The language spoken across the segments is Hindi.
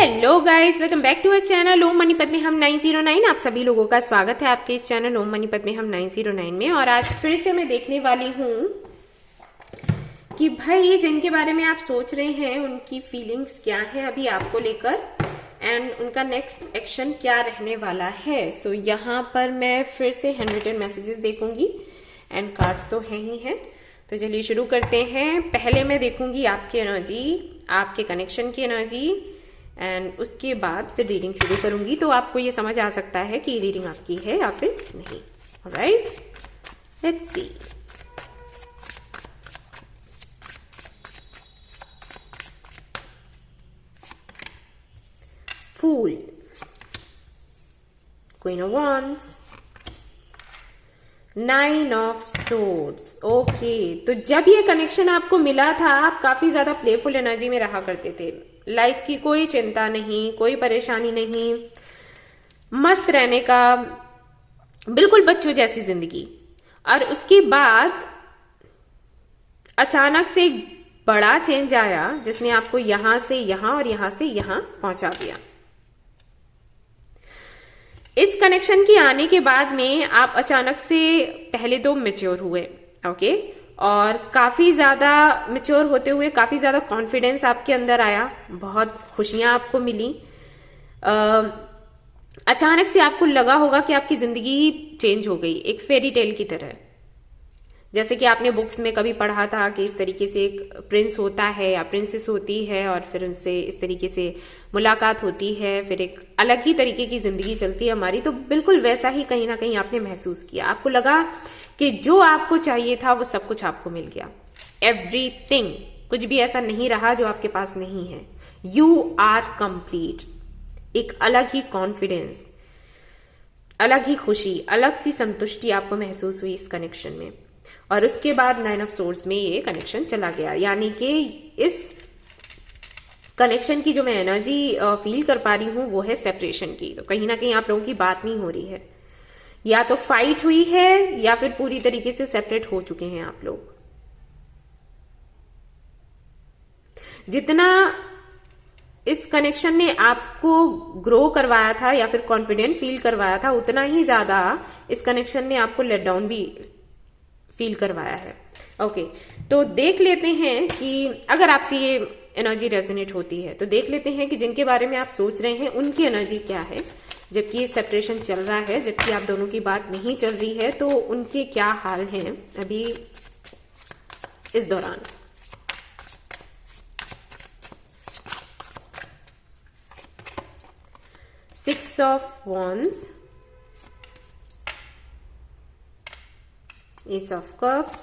Hello guys, welcome back to our channel Om Manipat में हम 909। आप सभी लोगों का स्वागत है आपके इस चैनल ओम मनीपत में हम 909 में। और आज फिर से मैं देखने वाली हूँ कि भाई जिनके बारे में आप सोच रहे हैं उनकी फीलिंग्स क्या है अभी आपको लेकर एंड उनका नेक्स्ट एक्शन क्या रहने वाला है। सो यहाँ पर मैं फिर से हैंड रिटन मैसेजेस देखूंगी एंड कार्ड्स तो हैं ही हैं। तो चलिए शुरू करते हैं। पहले मैं देखूंगी आपकी एनर्जी, आपके कनेक्शन की एनर्जी एंड उसके बाद फिर रीडिंग शुरू करूंगी, तो आपको ये समझ आ सकता है कि रीडिंग आपकी है या फिर नहीं। Alright, let's see. Fool, queen of wands, 9 of swords. Okay, तो जब ये कनेक्शन आपको मिला था आप काफी ज्यादा प्लेफुल एनर्जी में रहा करते थे। लाइफ की कोई चिंता नहीं, कोई परेशानी नहीं, मस्त रहने का, बिल्कुल बच्चों जैसी जिंदगी। और उसके बाद अचानक से एक बड़ा चेंज आया जिसने आपको यहां से यहां और यहां से यहां पहुंचा दिया। इस कनेक्शन के आने के बाद में आप अचानक से पहले तो मैच्योर हुए, ओके, और काफी ज्यादा मैच्योर होते हुए काफी ज्यादा कॉन्फिडेंस आपके अंदर आया, बहुत खुशियां आपको मिली। अचानक से आपको लगा होगा कि आपकी जिंदगी चेंज हो गई, एक फेरी टेल की तरह। जैसे कि आपने बुक्स में कभी पढ़ा था कि इस तरीके से एक प्रिंस होता है या प्रिंसेस होती है और फिर उनसे इस तरीके से मुलाकात होती है, फिर एक अलग ही तरीके की जिंदगी चलती है हमारी। तो बिल्कुल वैसा ही कहीं ना कहीं आपने महसूस किया। आपको लगा कि जो आपको चाहिए था वो सब कुछ आपको मिल गया। एवरीथिंग, कुछ भी ऐसा नहीं रहा जो आपके पास नहीं है। You are complete. एक अलग ही कॉन्फिडेंस, अलग ही खुशी, अलग सी संतुष्टि आपको महसूस हुई इस कनेक्शन में। और उसके बाद 9 ऑफ सोर्ड्स में ये कनेक्शन चला गया, यानी कि इस कनेक्शन की जो मैं एनर्जी फील कर पा रही हूं वो है सेपरेशन की। तो कहीं ना कहीं आप लोगों की बात नहीं हो रही है, या तो फाइट हुई है या फिर पूरी तरीके से सेपरेट हो चुके हैं आप लोग। जितना इस कनेक्शन ने आपको ग्रो करवाया था या फिर कॉन्फिडेंट फील करवाया था, उतना ही ज्यादा इस कनेक्शन ने आपको लेट डाउन भी फील करवाया है। ओके, तो देख लेते हैं कि अगर आपसे ये एनर्जी रेजोनेट होती है तो देख लेते हैं कि जिनके बारे में आप सोच रहे हैं उनकी एनर्जी क्या है जबकि ये सेपरेशन चल रहा है, जबकि आप दोनों की बात नहीं चल रही है, तो उनके क्या हाल हैं अभी इस दौरान। Six of wands, S of cups,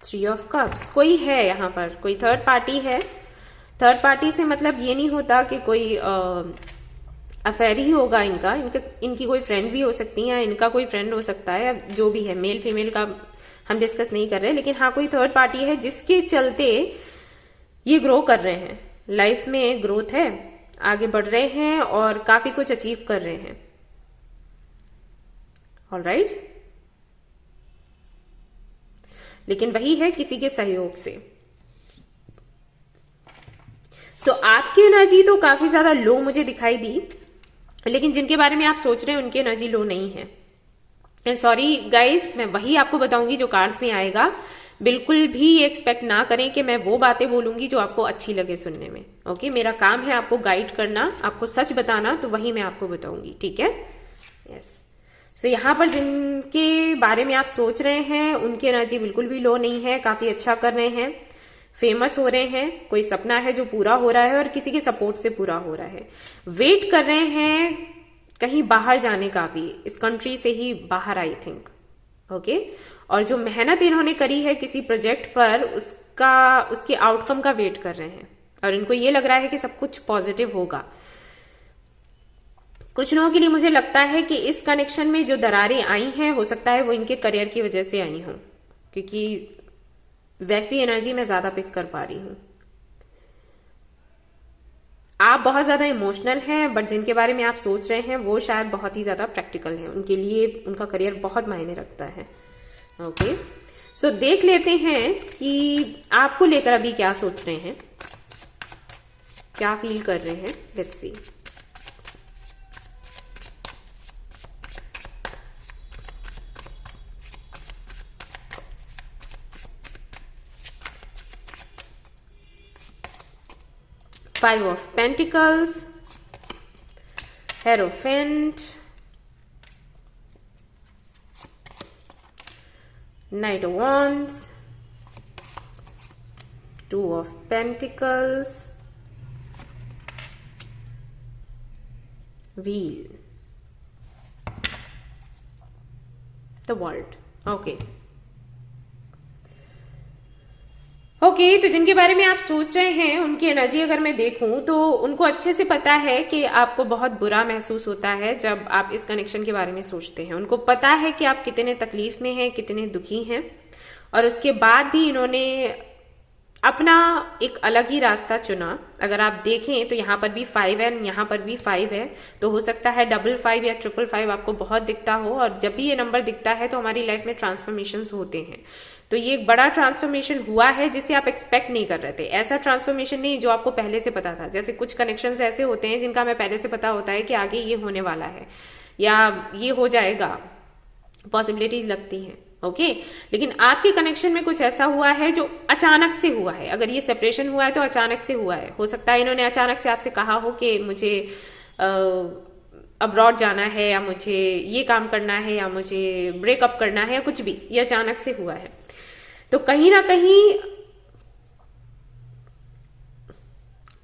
3 of cups. कोई है यहाँ पर, कोई थर्ड पार्टी है। थर्ड पार्टी से मतलब ये नहीं होता कि कोई अफेयर ही होगा इनकी कोई फ्रेंड भी हो सकती है, इनका कोई फ्रेंड हो सकता है, जो भी है, मेल फीमेल का हम डिस्कस नहीं कर रहे, लेकिन हाँ कोई थर्ड पार्टी है जिसके चलते ये ग्रो कर रहे हैं। लाइफ में ग्रोथ है, आगे बढ़ रहे हैं और काफी कुछ अचीव कर रहे हैं। ऑलराइट, लेकिन वही है किसी के सहयोग से। सो आपकी एनर्जी तो काफी ज्यादा लो मुझे दिखाई दी, लेकिन जिनके बारे में आप सोच रहे हैं उनकी एनर्जी लो नहीं है। सॉरी गाइस, मैं वही आपको बताऊंगी जो कार्ड्स में आएगा। बिल्कुल भी एक्सपेक्ट ना करें कि मैं वो बातें बोलूंगी जो आपको अच्छी लगे सुनने में। ओके, मेरा काम है आपको गाइड करना, आपको सच बताना, तो वही मैं आपको बताऊंगी, ठीक है। यस, सो यहाँ पर जिनके बारे में आप सोच रहे हैं उनकी एनर्जी बिल्कुल भी लो नहीं है, काफी अच्छा कर रहे हैं, फेमस हो रहे हैं, कोई सपना है जो पूरा हो रहा है और किसी के सपोर्ट से पूरा हो रहा है। वेट कर रहे हैं कहीं बाहर जाने का भी, इस कंट्री से ही बाहर, आई थिंक। ओके, और जो मेहनत इन्होंने करी है किसी प्रोजेक्ट पर उसके आउटकम का वेट कर रहे हैं और इनको ये लग रहा है कि सब कुछ पॉजिटिव होगा। कुछ लोगों के लिए मुझे लगता है कि इस कनेक्शन में जो दरारें आई हैं हो सकता है वो इनके करियर की वजह से आई हों, क्योंकि वैसी एनर्जी मैं ज्यादा पिक कर पा रही हूं। आप बहुत ज्यादा इमोशनल हैं, बट जिनके बारे में आप सोच रहे हैं वो शायद बहुत ही ज्यादा प्रैक्टिकल हैं। उनके लिए उनका करियर बहुत मायने रखता है। ओके, सो देख लेते हैं कि आपको लेकर अभी क्या सोच रहे हैं। क्या फील कर रहे हैं, let's see. Five of Pentacles, Hierophant, Knight of Wands, Two of Pentacles, Wheel, The World. Okay okay, तो जिनके बारे में आप सोच रहे हैं उनकी एनर्जी अगर मैं देखूं तो उनको अच्छे से पता है कि आपको बहुत बुरा महसूस होता है जब आप इस कनेक्शन के बारे में सोचते हैं। उनको पता है कि आप कितने तकलीफ में हैं, कितने दुखी हैं, और उसके बाद भी इन्होंने अपना एक अलग ही रास्ता चुना। अगर आप देखें तो यहाँ पर भी 5 है, यहाँ पर भी 5 है, तो हो सकता है 55 या 555 आपको बहुत दिखता हो। और जब भी ये नंबर दिखता है तो हमारी लाइफ में ट्रांसफॉर्मेशंस होते हैं। तो ये एक बड़ा ट्रांसफॉर्मेशन हुआ है जिसे आप एक्सपेक्ट नहीं कर रहे थे। ऐसा ट्रांसफॉर्मेशन नहीं जो आपको पहले से पता था। जैसे कुछ कनेक्शंस ऐसे होते हैं जिनका हमें पहले से पता होता है कि आगे ये होने वाला है या ये हो जाएगा, पॉसिबिलिटीज लगती हैं। ओके, लेकिन आपके कनेक्शन में कुछ ऐसा हुआ है जो अचानक से हुआ है। अगर ये सेपरेशन हुआ है तो अचानक से हुआ है। हो सकता है इन्होंने अचानक से आपसे कहा हो कि मुझे अब्रॉड जाना है, या मुझे ये काम करना है, या मुझे ब्रेकअप करना है, या कुछ भी, ये अचानक से हुआ है। तो कहीं ना कहीं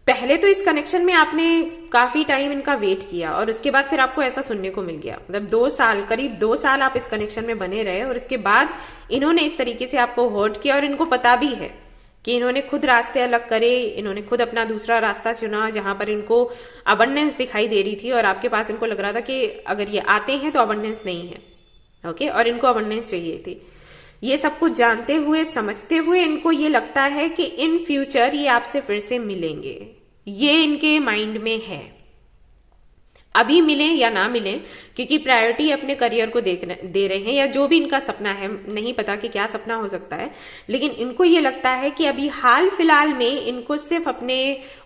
पहले तो इस कनेक्शन में आपने काफी टाइम इनका वेट किया और उसके बाद फिर आपको ऐसा सुनने को मिल गया। मतलब 2 साल, करीब 2 साल आप इस कनेक्शन में बने रहे और उसके बाद इन्होंने इस तरीके से आपको हर्ट किया। और इनको पता भी है कि इन्होंने खुद रास्ते अलग करे, इन्होंने खुद अपना दूसरा रास्ता चुना जहां पर इनको अबंडेंस दिखाई दे रही थी और आपके पास इनको लग रहा था कि अगर ये आते हैं तो अबंडेंस नहीं है। ओके, और इनको अबंडेंस चाहिए थी। ये सब कुछ जानते हुए, समझते हुए इनको ये लगता है कि इन फ्यूचर ये आपसे फिर से मिलेंगे। ये इनके माइंड में है। अभी मिले या ना मिले, क्योंकि प्रायोरिटी अपने करियर को दे रहे हैं, या जो भी इनका सपना है, नहीं पता कि क्या सपना हो सकता है, लेकिन इनको ये लगता है कि अभी हाल फिलहाल में इनको सिर्फ अपने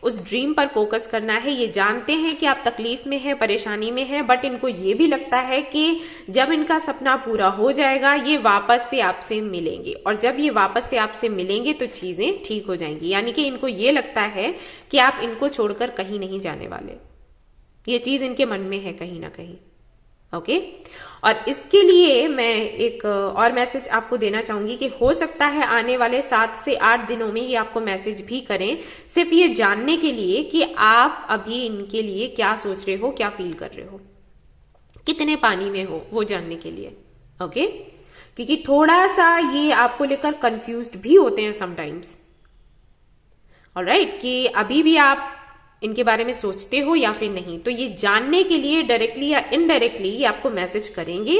उस ड्रीम पर फोकस करना है। ये जानते हैं कि आप तकलीफ में हैं, परेशानी में हैं, बट इनको ये भी लगता है कि जब इनका सपना पूरा हो जाएगा ये वापस से आपसे मिलेंगे, और जब ये वापस से आपसे मिलेंगे तो चीजें ठीक हो जाएंगी। यानी कि इनको ये लगता है कि आप इनको छोड़कर कहीं नहीं जाने वाले। ये चीज इनके मन में है कहीं ना कहीं। ओके, और इसके लिए मैं एक और मैसेज आपको देना चाहूंगी कि हो सकता है आने वाले 7 से 8 दिनों में ये आपको मैसेज भी करें, सिर्फ ये जानने के लिए कि आप अभी इनके लिए क्या सोच रहे हो, क्या फील कर रहे हो, कितने पानी में हो, वो जानने के लिए। ओके, क्योंकि थोड़ा सा ये आपको लेकर कंफ्यूज्ड भी होते हैं समटाइम्स। ऑलराइट, कि अभी भी आप इनके बारे में सोचते हो या फिर नहीं। तो ये जानने के लिए डायरेक्टली या इनडायरेक्टली ये आपको मैसेज करेंगे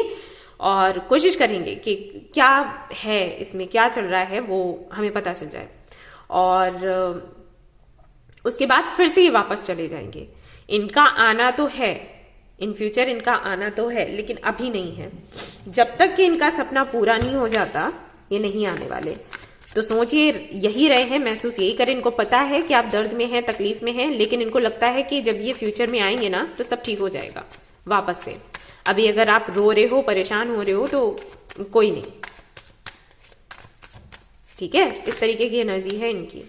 और कोशिश करेंगे कि क्या है इसमें, क्या चल रहा है, वो हमें पता चल जाए। और उसके बाद फिर से ये वापस चले जाएंगे। इनका आना तो है, इन फ्यूचर इनका आना तो है, लेकिन अभी नहीं है। जब तक कि इनका सपना पूरा नहीं हो जाता ये नहीं आने वाले। तो सोचिए, यही रहे हैं, महसूस यही करें। इनको पता है कि आप दर्द में हैं, तकलीफ में हैं, लेकिन इनको लगता है कि जब ये फ्यूचर में आएंगे ना तो सब ठीक हो जाएगा वापस से। अभी अगर आप रो रहे हो, परेशान हो रहे हो तो कोई नहीं, ठीक है। इस तरीके की एनर्जी है इनकी।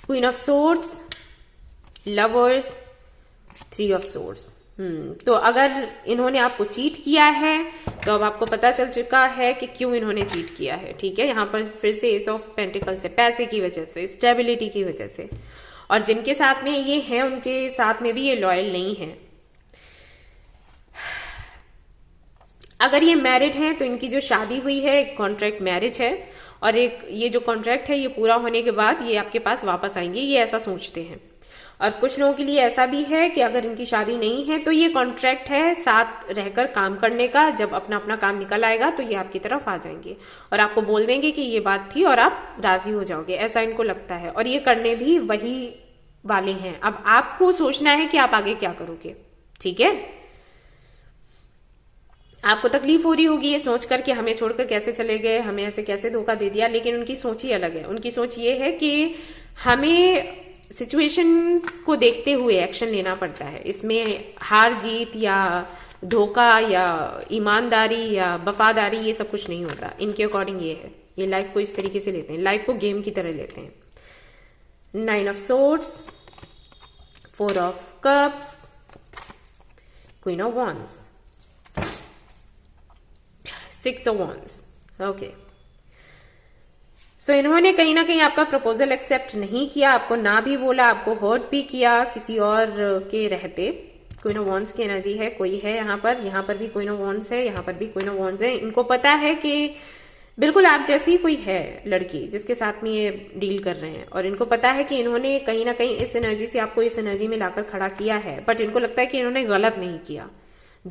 Queen of swords, lovers, 3 of swords. तो अगर इन्होंने आपको चीट किया है तो अब आपको पता चल चुका है कि क्यों इन्होंने चीट किया है, ठीक है। यहां पर फिर से एस ऑफ पेंटिकल्स है, पैसे की वजह से, स्टेबिलिटी की वजह से। और जिनके साथ में ये है उनके साथ में भी ये लॉयल नहीं है। अगर ये मैरिड हैं तो इनकी जो शादी हुई है एक कॉन्ट्रैक्ट मैरिज है, और एक ये जो कॉन्ट्रैक्ट है ये पूरा होने के बाद ये आपके पास वापस आएंगे, ये ऐसा सोचते हैं। और कुछ लोगों के लिए ऐसा भी है कि अगर इनकी शादी नहीं है तो ये कॉन्ट्रैक्ट है साथ रहकर काम करने का। जब अपना अपना काम निकल आएगा तो ये आपकी तरफ आ जाएंगे और आपको बोल देंगे कि ये बात थी और आप राजी हो जाओगे, ऐसा इनको लगता है। और ये करने भी वही वाले हैं। अब आपको सोचना है कि आप आगे क्या करोगे, ठीक है। आपको तकलीफ हो रही होगी ये सोचकर कि हमें छोड़कर कैसे चले गए, हमें ऐसे कैसे धोखा दे दिया, लेकिन उनकी सोच ही अलग है। उनकी सोच ये है कि हमें सिचुएशन को देखते हुए एक्शन लेना पड़ता है। इसमें हार जीत या धोखा या ईमानदारी या वफादारी ये सब कुछ नहीं होता। इनके अकॉर्डिंग ये है, ये लाइफ को इस तरीके से लेते हैं, लाइफ को गेम की तरह लेते हैं। 9 of swords, 4 of cups, queen of wands, 6 of wands. Okay, so इन्होंने कहीं ना कहीं आपका प्रपोजल एक्सेप्ट नहीं किया, आपको ना भी बोला, आपको हर्ट भी किया किसी और के रहते। क्वीन ऑफ वॉन्ड्स की एनर्जी है, कोई है यहाँ पर भी क्वीन ऑफ वॉन्ड्स है, यहाँ पर भी क्वीन ऑफ वॉन्ड्स है। इनको पता है कि बिल्कुल आप जैसी कोई है लड़की जिसके साथ में ये डील कर रहे हैं, और इनको पता है कि इन्होंने कहीं ना कहीं इस एनर्जी से आपको इस एनर्जी में लाकर खड़ा किया है, बट इनको लगता है कि इन्होंने गलत नहीं किया।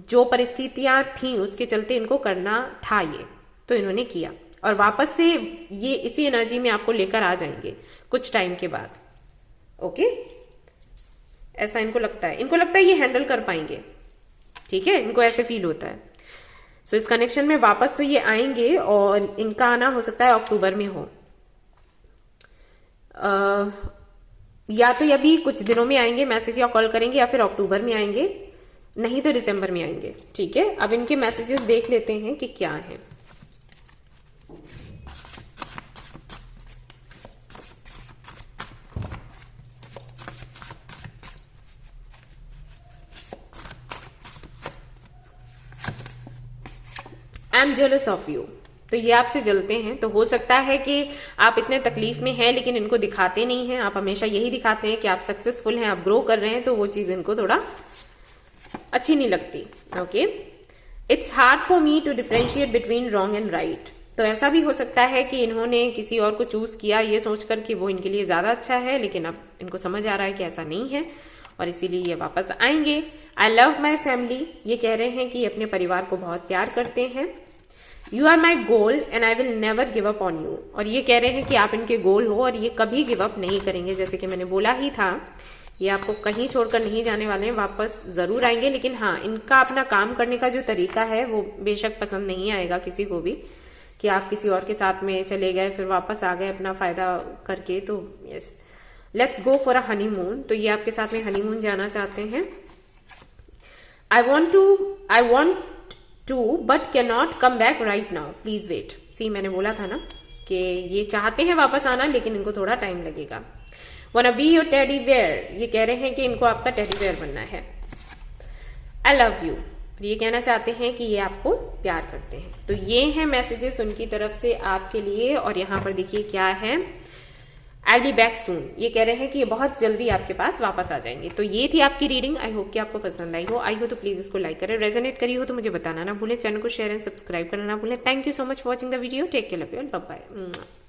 जो परिस्थितियां थी उसके चलते इनको करना था ये, तो इन्होंने किया, और वापस से ये इसी एनर्जी में आपको लेकर आ जाएंगे कुछ टाइम के बाद। ओके, ऐसा इनको लगता है, इनको लगता है ये हैंडल कर पाएंगे। ठीक है, इनको ऐसे फील होता है। सो इस कनेक्शन में वापस तो ये आएंगे, और इनका आना हो सकता है अक्टूबर में हो, या तो ये अभी कुछ दिनों में आएंगे, मैसेज या कॉल करेंगे, या फिर अक्टूबर में आएंगे, नहीं तो दिसंबर में आएंगे। ठीक है, अब इनके मैसेजेस देख लेते हैं कि क्या है। I am jealous of you, तो ये आपसे जलते हैं। तो हो सकता है कि आप इतने तकलीफ में हैं लेकिन इनको दिखाते नहीं हैं। आप हमेशा यही दिखाते हैं कि आप सक्सेसफुल हैं, आप ग्रो कर रहे हैं, तो वो चीज इनको थोड़ा अच्छी नहीं लगती। Okay, it's hard for me to differentiate between wrong and right. तो ऐसा भी हो सकता है कि इन्होंने किसी और को चूज किया ये सोचकर कि वो इनके लिए ज्यादा अच्छा है, लेकिन अब इनको समझ आ रहा है कि ऐसा नहीं है, और इसीलिए ये वापस आएंगे। आई लव माई फैमिली, ये कह रहे हैं कि ये अपने परिवार को बहुत प्यार करते हैं। You are my goal and I will never give up on you, और ये कह रहे हैं कि आप इनके गोल हो और ये कभी गिव अप नहीं करेंगे। जैसे कि मैंने बोला ही था, ये आपको कहीं छोड़कर नहीं जाने वाले हैं, वापस जरूर आएंगे। लेकिन हाँ, इनका अपना काम करने का जो तरीका है वो बेशक पसंद नहीं आएगा किसी को भी, कि आप किसी और के साथ में चले गए फिर वापस आ गए अपना फायदा करके। तो yes, let's go for a honeymoon. तो ये आपके साथ में हनीमून जाना चाहते हैं। I want to but can not come back right now, please wait. See, मैंने बोला था ना कि ये चाहते हैं वापस आना, लेकिन इनको थोड़ा टाइम लगेगा। wanna be your teddy bear, ये कह रहे हैं कि इनको आपका टेडी बेयर बनना है। आई लव यू, ये कहना चाहते हैं कि ये आपको प्यार करते हैं। तो ये हैं मैसेजेस उनकी तरफ से आपके लिए। और यहाँ पर देखिए क्या है, आई बी बैक सून, ये कह रहे हैं कि ये बहुत जल्दी आपके पास वापस आ जाएंगे। तो ये थी आपकी रीडिंग। आई होप कि आपको पसंद आई हो तो प्लीज इसको लाइक करें, रेजोनेट करी हो तो मुझे बताना ना भूलें, चैनल को शेयर एंड सब्सक्राइब करना ना भूलें। Thank you so much for watching the video, take care, love you, bye bye.